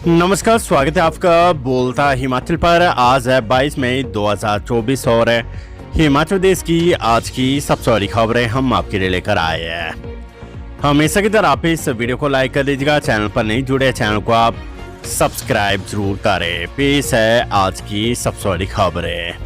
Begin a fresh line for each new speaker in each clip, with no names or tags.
नमस्कार, स्वागत है आपका बोलता हिमाचल पर। आज है 22 मई 2024 और हिमाचल प्रदेश की आज की सबसे बड़ी खबरें हम आपके लिए लेकर आए हैं। हमेशा की तरह आप इस वीडियो को लाइक कर दीजिएगा। चैनल पर नहीं जुड़े चैनल को आप सब्सक्राइब जरूर करें। पेश है आज की सबसे बड़ी खबरें।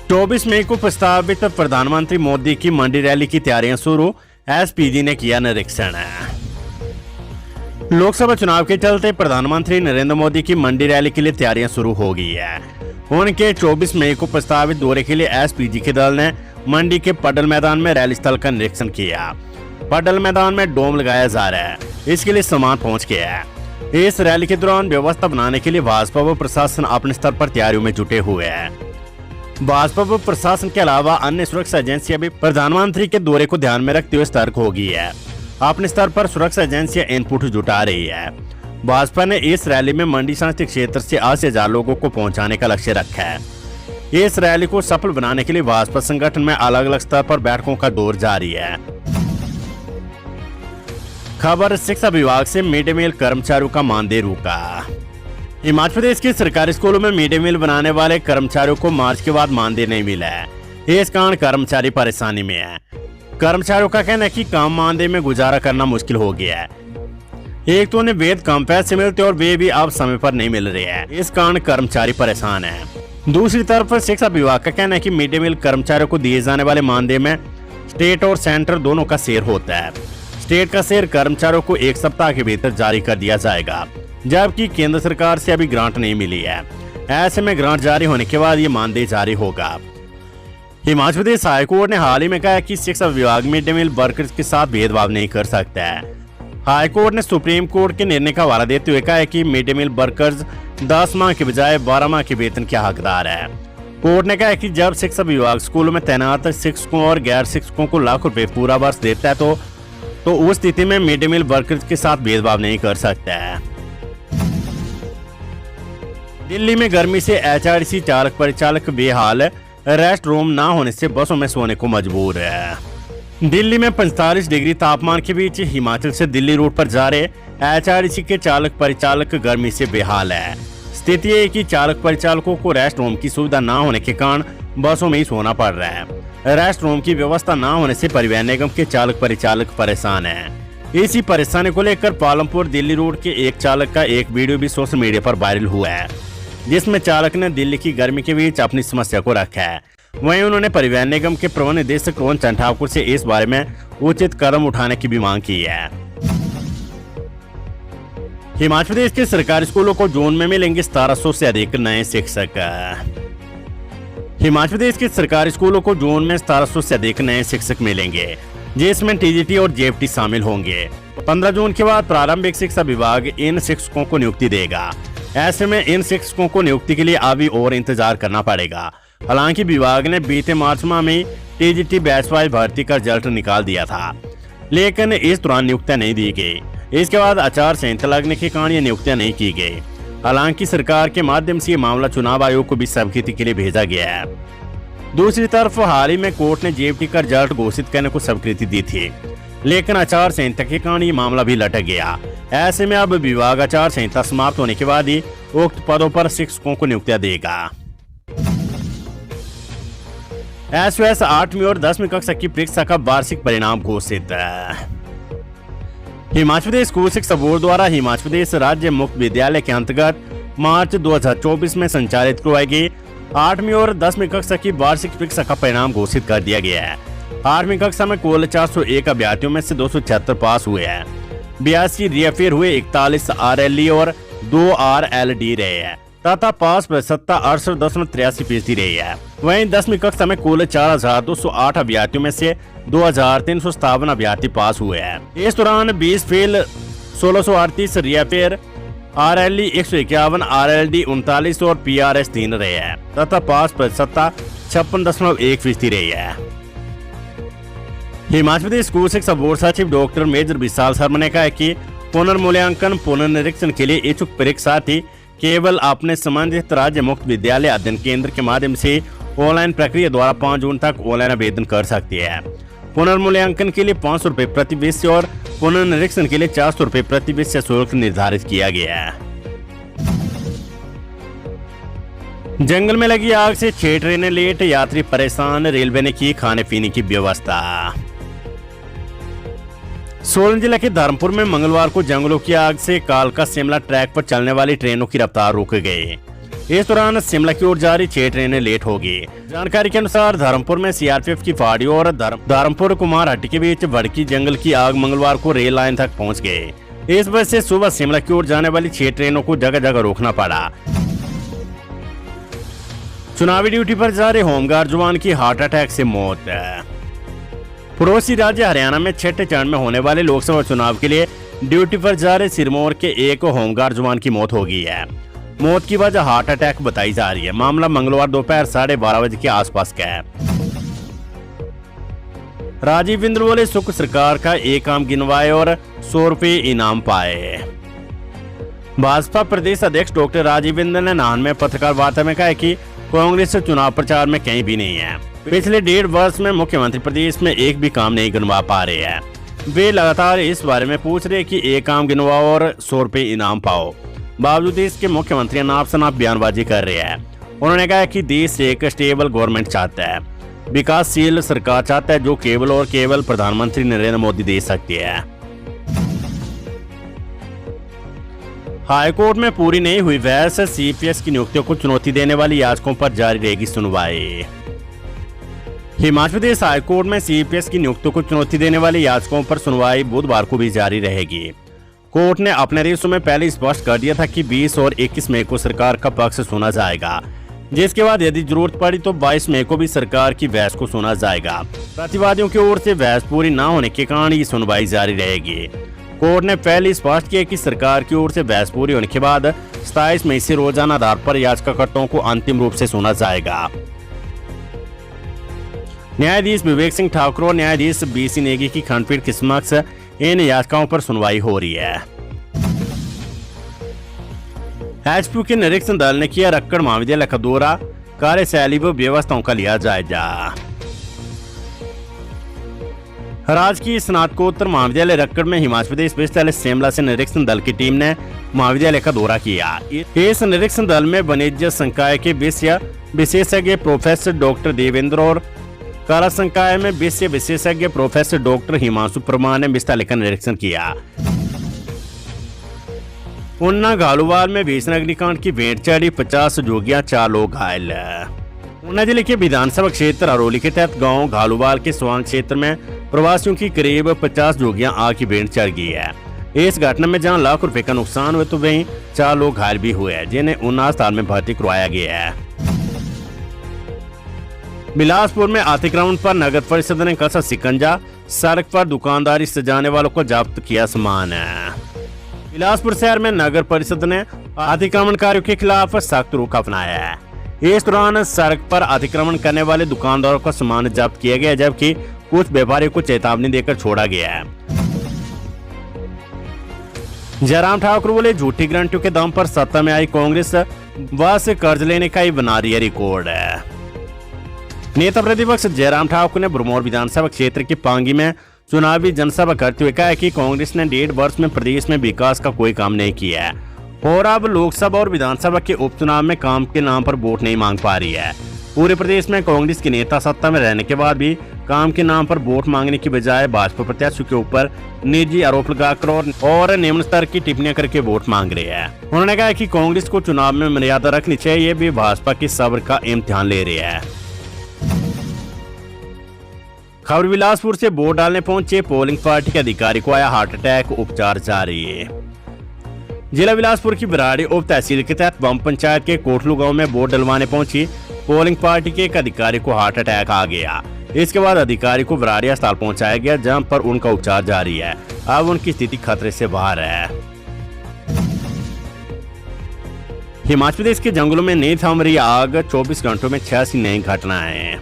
24 मई को प्रस्तावित प्रधानमंत्री मोदी की मंडी रैली की तैयारियां शुरू, एसपीजी ने किया निरीक्षण। लोकसभा चुनाव के चलते प्रधानमंत्री नरेंद्र मोदी की मंडी रैली के लिए तैयारियां शुरू हो गई है। उनके 24 मई को प्रस्तावित दौरे के लिए एसपीजी के दल ने मंडी के पडल मैदान में रैली स्थल का निरीक्षण किया। पडल मैदान में डोम लगाया जा रहा है, इसके लिए सामान पहुंच गया है। इस रैली के दौरान व्यवस्था बनाने के लिए भाजपा व प्रशासन अपने स्तर पर तैयारियों में जुटे हुए हैं। भाजपा व प्रशासन के अलावा अन्य सुरक्षा एजेंसियां भी प्रधानमंत्री के दौरे को ध्यान में रखते हुए सतर्क हो गई है। अपने स्तर पर सुरक्षा एजेंसियां इनपुट जुटा रही है। भाजपा ने इस रैली में मंडी संसदीय क्षेत्र से 80,000 लोगों को पहुंचाने का लक्ष्य रखा है। इस रैली को सफल बनाने के लिए भाजपा संगठन में अलग अलग स्तर पर बैठकों का दौर जारी है। खबर शिक्षा विभाग से मिड डे मील कर्मचारियों का मानदेय रुका। हिमाचल प्रदेश के सरकारी स्कूलों में मिड डे मील बनाने वाले कर्मचारियों को मार्च के बाद मानदेय नहीं मिला है। इस कारण कर्मचारी परेशानी में है। कर्मचारियों का कहना है कि काम मानदेय में गुजारा करना मुश्किल हो गया है। एक तो उन्हें वेतन कम पैसे मिलते और वे भी अब समय पर नहीं मिल रहे हैं। इस कारण कर्मचारी परेशान हैं। दूसरी तरफ शिक्षा विभाग का कहना है कि मिड डे मील कर्मचारियों को दिए जाने वाले मानदेय में स्टेट और सेंटर दोनों का शेयर होता है। स्टेट का शेयर कर्मचारियों को 1 सप्ताह के भीतर जारी कर दिया जाएगा, जबकि केंद्र सरकार से अभी ग्रांट नहीं मिली है। ऐसे में ग्रांट जारी होने के बाद ये मानदेय जारी होगा। हिमाचल प्रदेश हाई कोर्ट ने हाल ही में कहा कि शिक्षा विभाग मिड डे मील वर्कर्स के साथ भेदभाव नहीं कर सकता है। हाई कोर्ट ने सुप्रीम कोर्ट के निर्णय का हवाला देते हुए कहा है कि मिड डे मील वर्कर्स 10 माह के बजाय 12 माह के वेतन के हकदार है। कोर्ट ने कहा है कि जब शिक्षा विभाग स्कूलों में तैनात शिक्षकों और गैर शिक्षकों को लाख रुपए पूरा वर्ष देता है तो उस स्थिति में मिड डे मील वर्कर्स के साथ भेदभाव नहीं कर सकता है। दिल्ली में गर्मी से एचआरटीसी चालक परिचालक बेहाल, रेस्ट रूम ना होने से बसों में सोने को मजबूर है। दिल्ली में 45 डिग्री तापमान के बीच हिमाचल से दिल्ली रूट पर जा रहे एचआरटीसी के चालक परिचालक गर्मी से बेहाल है। स्थिति है कि चालक परिचालकों को रेस्ट रूम की सुविधा ना होने के कारण बसों में ही सोना पड़ रहा है। रेस्ट रूम की व्यवस्था ना होने से परिवहन निगम के चालक परिचालक परेशान है। इसी परेशानी को लेकर पालमपुर दिल्ली रूट के एक चालक का एक वीडियो भी सोशल मीडिया पर वायरल हुआ है, जिसमें चालक ने दिल्ली की गर्मी के बीच अपनी समस्या को रखा है। वहीं उन्होंने परिवहन निगम के प्रबंध निदेशक रोहन चंद ठाकुर से इस बारे में उचित कदम उठाने की भी मांग की है। हिमाचल प्रदेश के सरकारी स्कूलों को जून में मिलेंगे 1700 से अधिक नए शिक्षक। हिमाचल प्रदेश के सरकारी स्कूलों को जून में 1700 से अधिक नए शिक्षक मिलेंगे, जिसमें टीजीटी और जेएफटी शामिल होंगे। 15 जून के बाद प्रारंभिक शिक्षा विभाग इन शिक्षकों को नियुक्ति देगा। ऐसे में इन शिक्षकों को नियुक्ति के लिए अभी और इंतजार करना पड़ेगा। हालांकि विभाग ने बीते मार्च माह में टीजीटी बैच वाइज भर्ती का रिजल्ट निकाल दिया था, लेकिन इस दौरान नियुक्तियां नहीं दी गई। इसके बाद आचार संहिता लगने के कारण ये नियुक्तियां नहीं की गई। हालांकि सरकार के माध्यम से ये मामला चुनाव आयोग को भी स्वीकृति के लिए भेजा गया है। दूसरी तरफ हाल ही में कोर्ट ने जेएफटी का रिजल्ट घोषित करने को स्वीकृति दी थी, लेकिन आचार संहिता के कारण ये मामला भी लटक गया। ऐसे में अब विभाग आचार संहिता समाप्त होने के बाद ही उक्त पदों पर शिक्षकों को नियुक्तियां देगा। एसओएस 8वीं और 10वीं कक्षा की परीक्षा का वार्षिक परिणाम घोषित। हिमाचल प्रदेश स्कूल शिक्षा बोर्ड द्वारा हिमाचल प्रदेश राज्य मुक्त विद्यालय के अंतर्गत मार्च 2024 में संचालित करवाई गई 8वीं और 10वीं कक्षा की वार्षिक परीक्षा का परिणाम घोषित कर दिया गया है। 8वीं कक्षा में कुल 401 अभ्यर्थियों में से 276 पास हुए हैं। 82 रीअफेयर हुए, 41 आरएलई और 2 आरएलडी रहे हैं तथा पास प्रतिशतता 68.83% रही है। वहीं 10वीं कक्षा में कुल 4208 अभ्यर्थियों में से 2357 अभ्यर्थी पास हुए हैं। इस दौरान 20 फेल, 1638 रीअफेयर, आरएलई 151, आरएलडी 39 और पीआरएस 3 रहे हैं तथा पास प्रतिशतता 56.1% रही है। हिमाचल प्रदेश स्कूल शिक्षा बोर्ड सचिव डॉक्टर मेजर विशाल शर्मा ने कहा कि पुनर्मूल्यांकन पुनर्निरीक्षण के लिए इच्छुक परीक्षार्थी केवल अपने संबंधित राज्य मुक्त विद्यालय अध्ययन केंद्र के माध्यम से ऑनलाइन प्रक्रिया द्वारा 5 जून तक ऑनलाइन आवेदन कर सकती है। पुनर्मूल्यांकन के लिए 500 रुपए प्रति विषय और पुनर्निरीक्षण के लिए 400 रुपए प्रति विषय शुल्क निर्धारित किया गया है। जंगल में लगी आग से 6 ट्रेनें लेट, यात्री परेशान, रेलवे ने की खाने पीने की व्यवस्था। सोलन जिले के धर्मपुर में मंगलवार को जंगलों की आग से कालका शिमला ट्रैक पर चलने वाली ट्रेनों की रफ्तार रुक गई। इस दौरान शिमला की ओर जा रही 6 ट्रेनें लेट होगी। जानकारी के अनुसार धर्मपुर में सीआरपीएफ की फाड़ी और धर्मपुर कुमारहट्टी के बीच भड़की जंगल की आग मंगलवार को रेल लाइन तक पहुंच गई। इस वजह से सुबह शिमला की ओर जाने वाली 6 ट्रेनों को जगह जगह रोकना पड़ा। चुनावी ड्यूटी पर जा रहे होमगार्ड जवान की हार्ट अटैक से मौत। पड़ोसी राज्य हरियाणा में 6ठे चरण में होने वाले लोकसभा चुनाव के लिए ड्यूटी पर जा रहे सिरमौर के एक होमगार्ड जवान की मौत हो गई है। मौत की वजह हार्ट अटैक बताई जा रही है। मामला मंगलवार दोपहर 12:30 बजे के आसपास का है। राजीव बिंदल बोले, सुख सरकार का एक काम गिनवाए और 100 रुपए इनाम पाए। भाजपा प्रदेश अध्यक्ष डॉक्टर राजीव बिंदल ने नाहन में पत्रकार वार्ता में कहा कि कांग्रेस चुनाव प्रचार में कहीं भी नहीं है। पिछले 1.5 वर्ष में मुख्यमंत्री प्रदेश में एक भी काम नहीं गिनवा पा रहे हैं। वे लगातार इस बारे में पूछ रहे कि एक काम गिनवाओ और 100 रुपए इनाम पाओ। बावजूद इसके मुख्यमंत्री नाप शनाप बयानबाजी कर रहे हैं। उन्होंने कहा कि देश एक स्टेबल गवर्नमेंट चाहता है, विकासशील सरकार चाहता है, जो केवल और केवल प्रधानमंत्री नरेंद्र मोदी दे सकती है। हाईकोर्ट में पूरी नहीं हुई बहस, सीपीएस की नियुक्तियों को चुनौती देने वाली याचिकाओं पर जारी रहेगी सुनवाई। हिमाचल प्रदेश हाईकोर्ट में सीपीएस की नियुक्तियों को चुनौती देने वाली याचिकाओं पर सुनवाई बुधवार को भी जारी रहेगी। कोर्ट ने अपने आदेशों में पहले स्पष्ट कर दिया था कि 20 और 21 मई को सरकार का पक्ष सुना जाएगा, जिसके बाद यदि जरूरत पड़ी तो 22 मई को भी सरकार की बहस को सुना जाएगा। प्रतिवादियों की ओर से बहस पूरी न होने के कारण ये सुनवाई जारी रहेगी। कोर्ट ने पहले स्पष्ट किया कि सरकार की ओर से बहस पूरी होने के बाद 27 मई से रोजाना आधार पर याचिकाकर्ताओं को अंतिम रूप से सुना जाएगा। न्यायाधीश विवेक सिंह ठाकुर और न्यायाधीश बीसी नेगी की खंडपीठ के समक्ष इन याचिकाओं पर सुनवाई हो रही है। एचपीयू के निरीक्षण दल ने किया रक्कड़ महाविद्यालय का दौरा, कार्यशैली व व्यवस्थाओं का लिया जायजा। राजकीय स्नातकोत्तर महाविद्यालय रक्कड़ में हिमाचल प्रदेश विश्वविद्यालय शिमला से निरीक्षण दल की टीम ने महाविद्यालय का दौरा किया। इस निरीक्षण दल में वाणिज्य संकाय के विषय विशेषज्ञ प्रोफेसर डॉक्टर देवेंद्र और कला संकाय में विषय विशेषज्ञ प्रोफेसर डॉक्टर हिमांशु परमार ने विस्तार का निरीक्षण किया। ऊना घालूवाल में भीषण अग्निकांड की भेंट चढ़ी, 50 जोगियां, 4 लोग घायल। ऊना जिले के विधानसभा क्षेत्र अरोली के तहत गांव घालूवाल के स्वांग क्षेत्र में प्रवासियों की करीब 50 जोगियां आग की भेंट चढ़ गई है। इस घटना में जहां लाख रुपए का नुकसान हुआ तो वहीं 4 लोग घायल भी हुए हैं, जिन्हें ऊना अस्पताल में भर्ती करवाया गया है। बिलासपुर में अतिक्रमण पर नगर परिषद ने कसा शिकंजा, सड़क पर दुकानदारी सजाने वालों को जब्त किया सामान। बिलासपुर शहर में नगर परिषद ने अतिक्रमणकारियों के खिलाफ सख्त रुख अपनाया है। इस दौरान सड़क पर अतिक्रमण करने वाले दुकानदारों का सामान जब्त किया गया, जबकि कुछ व्यापारियों को चेतावनी देकर छोड़ा गया है। जयराम ठाकुर बोले, झूठी गारंटियों के दम पर सत्ता में आई कांग्रेस, बस कर्ज लेने का ही बना रही है रिकॉर्ड। नेता प्रतिपक्ष जयराम ठाकुर ने ब्रह्मौर विधानसभा क्षेत्र की पांगी में चुनावी जनसभा करते हुए कहा कि कांग्रेस ने 1.5 वर्ष में प्रदेश में विकास का कोई काम नहीं किया है और अब लोकसभा और विधानसभा के उपचुनाव में काम के नाम पर वोट नहीं मांग पा रही है। पूरे प्रदेश में कांग्रेस के नेता सत्ता में रहने के बाद भी काम के नाम पर वोट मांगने की बजाय भाजपा प्रत्याशियों के ऊपर निजी आरोप लगाकर और निम्न स्तर की टिप्पणियां करके वोट मांग रहे हैं। उन्होंने कहा कि कांग्रेस को चुनाव में मर्यादा रखनी चाहिए, ये भी भाजपा की सब्र का इम्तिहान ले रही है। खबर बिलासपुर से वोट डालने पहुंचे पोलिंग पार्टी के अधिकारी को आया हार्ट अटैक, उपचार जारी है। जिला बिलासपुर की बराड़ी उप तहसील के तहत बम पंचायत के कोटलू गांव में वोट डलवाने पहुंची पोलिंग पार्टी के एक अधिकारी को हार्ट अटैक आ गया। इसके बाद अधिकारी को बराड़ी अस्पताल पहुंचाया गया, जहां पर उनका उपचार जारी है। अब उनकी स्थिति खतरे से बाहर है। हिमाचल प्रदेश के जंगलों में नहीं थम रही आग, 24 घंटों में 86 नई घटनाएं।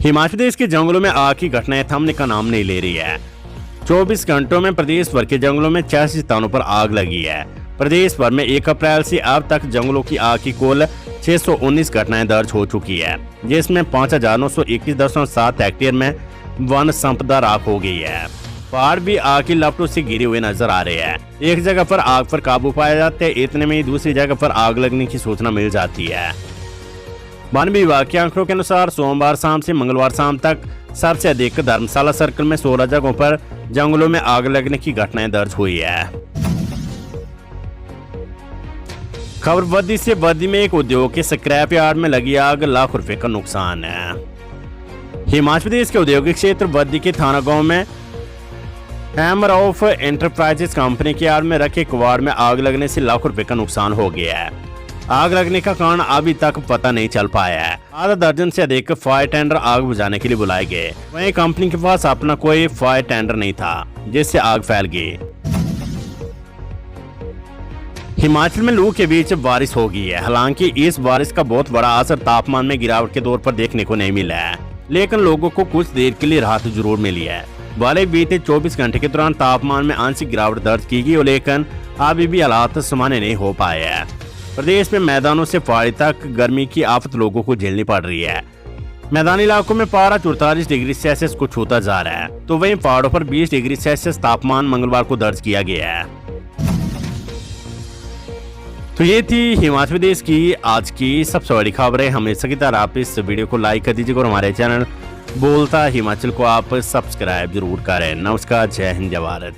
हिमाचल प्रदेश के जंगलों में आग की घटनाएं थमने का नाम नहीं ले रही है। 24 घंटों में प्रदेश भर के जंगलों में 86 स्थानों पर आग लगी है। प्रदेश भर में 1 अप्रैल से अब तक जंगलों की आग की कुल 619 घटनाएं दर्ज हो चुकी है, जिसमें 5921.7 हेक्टेयर में वन संपदा राख हो गई है। पहाड़ भी आग की लपटों से घिरे हुए नजर आ रहे हैं। एक जगह पर आग पर काबू पाया जाता है, इतने में ही दूसरी जगह पर आग लगने की सूचना मिल जाती है। वन विभाग के आंकड़ों के अनुसार सोमवार शाम से मंगलवार शाम तक सबसे अधिक धर्मशाला सर्कल में 16 जगहों पर जंगलों में आग लगने की घटनाएं दर्ज हुई है। खबर बद्दी से। बद्दी में एक उद्योग के स्क्रैप यार्ड में लगी आग, लाख रुपए का नुकसान है। हिमाचल प्रदेश के औद्योगिक क्षेत्र बद्दी के थाना गांव में हैमर ऑफ एंटरप्राइजेस कंपनी के यार्ड में रखे कबाड़ में आग लगने से लाखों रुपए का नुकसान हो गया है। आग लगने का कारण अभी तक पता नहीं चल पाया है। आधा दर्जन से अधिक फायर टेंडर आग बुझाने के लिए बुलाए गए। वहीं कंपनी के पास अपना कोई फायर टेंडर नहीं था, जिससे आग फैल गई। हिमाचल में लू के बीच बारिश हो गई है। हालांकि इस बारिश का बहुत बड़ा असर तापमान में गिरावट के दौर पर देखने को नहीं मिला है, लेकिन लोगों को कुछ देर के लिए राहत जरूर मिली है। भले बीते 24 घंटे के दौरान तापमान में आंशिक गिरावट दर्ज की गई, लेकिन अभी भी हालात सामान्य नहीं हो पाए हैं। प्रदेश में मैदानों से पहाड़ी तक गर्मी की आफत लोगों को झेलनी पड़ रही है। मैदानी इलाकों में पारा 44 डिग्री सेल्सियस को छूता जा रहा है, तो वहीं पहाड़ों पर 20 डिग्री सेल्सियस तापमान मंगलवार को दर्ज किया गया है। तो ये थी हिमाचल प्रदेश की आज की सबसे बड़ी खबरें। हमेशा की तरह आप इस वीडियो को लाइक कर दीजिएगा और हमारे चैनल बोलता हिमाचल को आप सब्सक्राइब जरूर करें। नमस्कार, जय हिंद, जय भारत।